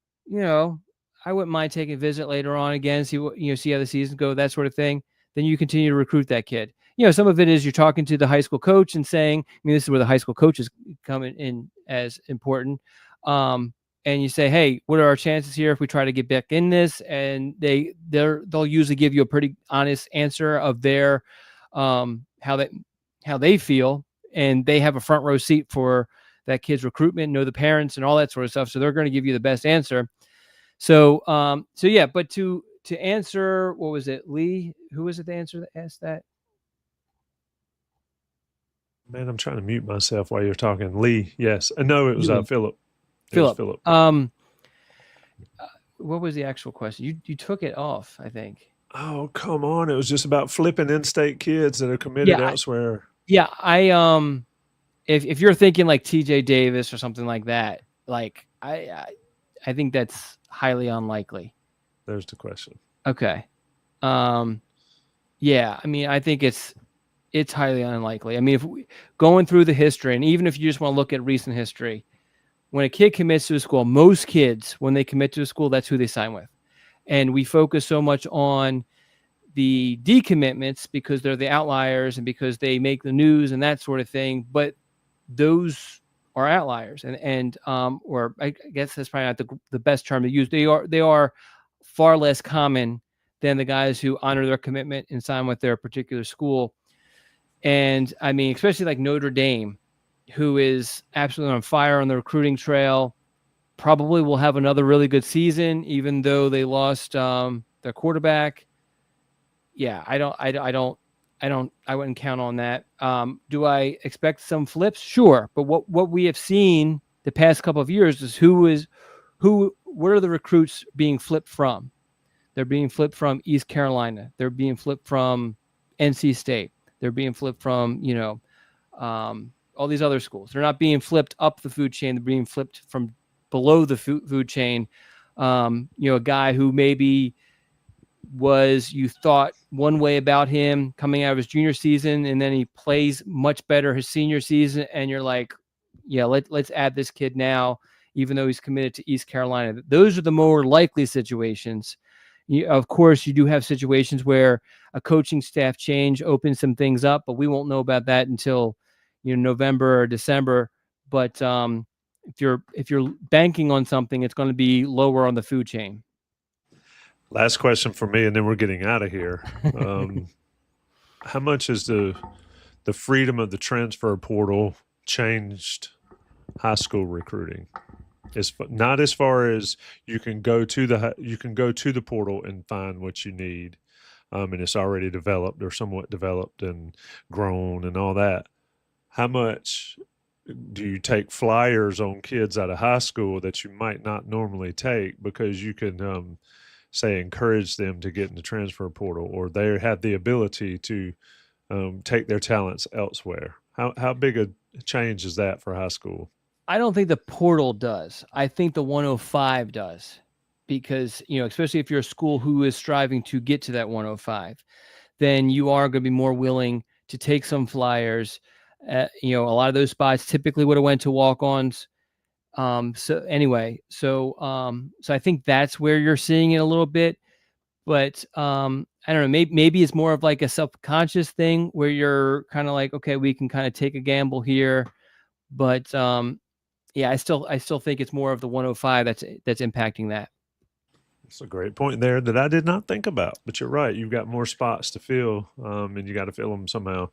wouldn't mind taking a visit later on again, see how the season go, that sort of thing. Then you continue to recruit that kid. Some of it is you're talking to the high school coach and saying, this is where the high school coaches come in as important. And you say, hey, what are our chances here if we try to get back in this? And they'll usually give you a pretty honest answer of their how they feel, and they have a front row seat for that kid's recruitment, know the parents and all that sort of stuff. So they're going to give you the best answer. So yeah, but to answer, what was it, Lee? Who was it the answer that asked that? Man, I'm trying to mute myself while you're talking. Lee, yes. No, it was Philip. Philip. Philip. What was the actual question? You took it off, I think. Oh, come on. It was just about flipping in-state kids that are committed elsewhere. If you're thinking like TJ Davis or something like that, like I think that's highly unlikely. There's the question. Okay. Yeah, I mean, I think it's highly unlikely. I mean, if going through the history, and even if you just want to look at recent history, when a kid commits to a school, most kids, when they commit to a school, that's who they sign with. And we focus so much on the decommitments because they're the outliers and because they make the news and that sort of thing. But those are outliers, and or I guess that's probably not the best term to use. They are far less common than the guys who honor their commitment and sign with their particular school. And I mean, especially like Notre Dame, who is absolutely on fire on the recruiting trail, probably will have another really good season, even though they lost their quarterback. Yeah, I wouldn't count on that. Do I expect some flips? Sure. But what we have seen the past couple of years is where are the recruits being flipped from? They're being flipped from East Carolina. They're being flipped from NC State. They're being flipped from, all these other schools. They're not being flipped up the food chain. They're being flipped from below the food chain. A guy who maybe you thought one way about him coming out of his junior season, and then he plays much better his senior season, and you're like, yeah, let's add this kid now, even though he's committed to East Carolina. Those are the more likely situations. Of course, you do have situations where a coaching staff change opens some things up, but we won't know about that until November or December. But if you're banking on something, it's going to be lower on the food chain. Last question for me, and then we're getting out of here. How much has the freedom of the transfer portal changed high school recruiting? It's not as far as you can go to the portal and find what you need, and it's already developed or somewhat developed and grown and all that. How much do you take flyers on kids out of high school that you might not normally take because you can say encourage them to get in the transfer portal, or they have the ability to take their talents elsewhere? How big a change is that for high school? I don't think the portal does. I think the 105 does, because, especially if you're a school who is striving to get to that 105, then you are going to be more willing to take some flyers. A lot of those spots typically would have went to walk-ons. So I think that's where you're seeing it a little bit, but I don't know, maybe it's more of like a subconscious thing where you're kind of like, okay, we can kind of take a gamble here, but yeah, I still think it's more of the 105 that's impacting that. That's a great point there that I did not think about, but you're right. You've got more spots to fill, and you got to fill them somehow.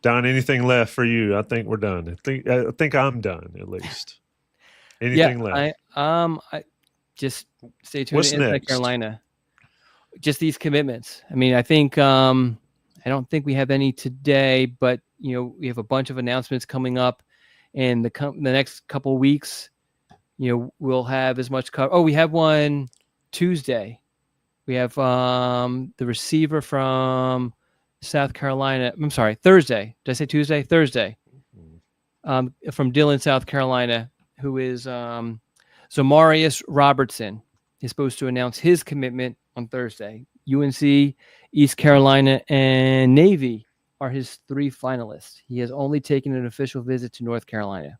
Don, anything left for you? I think we're done. I think I'm done, at least. Anything left? I just stay tuned. What's to next? South Carolina. Just these commitments. I mean, I think I don't think we have any today, but we have a bunch of announcements coming up, and the next couple of weeks, we'll have as much cover. Oh, we have one Tuesday. We have the receiver from South Carolina. I'm sorry, Thursday. Did I say Tuesday? Thursday. From Dillon, South Carolina, who is Zamarius Robertson. He's supposed to announce his commitment on Thursday. UNC, East Carolina, and Navy are his 3 finalists. He has only taken an official visit to North Carolina.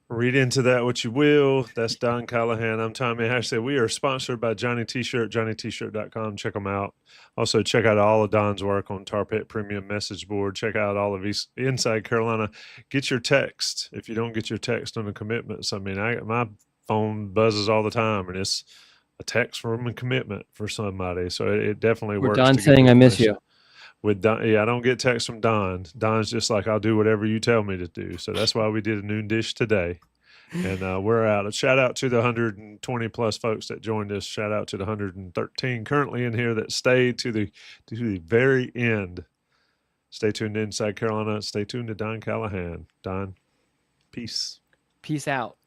Read into that what you will. That's Don Callahan. I'm Tommy Ashley. We are sponsored by Johnny T-Shirt, johnnytshirt.com. Check them out. Also, check out all of Don's work on Tar Pit Premium Message Board. Check out all of Inside Carolina. Get your text. If you don't get your text on the commitments, I mean, my phone buzzes all the time, and it's a text from a commitment for somebody. So it definitely works. Don saying I miss you. With Don, yeah, I don't get texts from Don. Don's just like, I'll do whatever you tell me to do. So that's why we did a noon dish today. And we're out. A shout out to the 120 plus folks that joined us. Shout out to the 113 currently in here that stayed to the very end. Stay tuned to Inside Carolina. Stay tuned to Don Callahan. Don, peace. Peace out.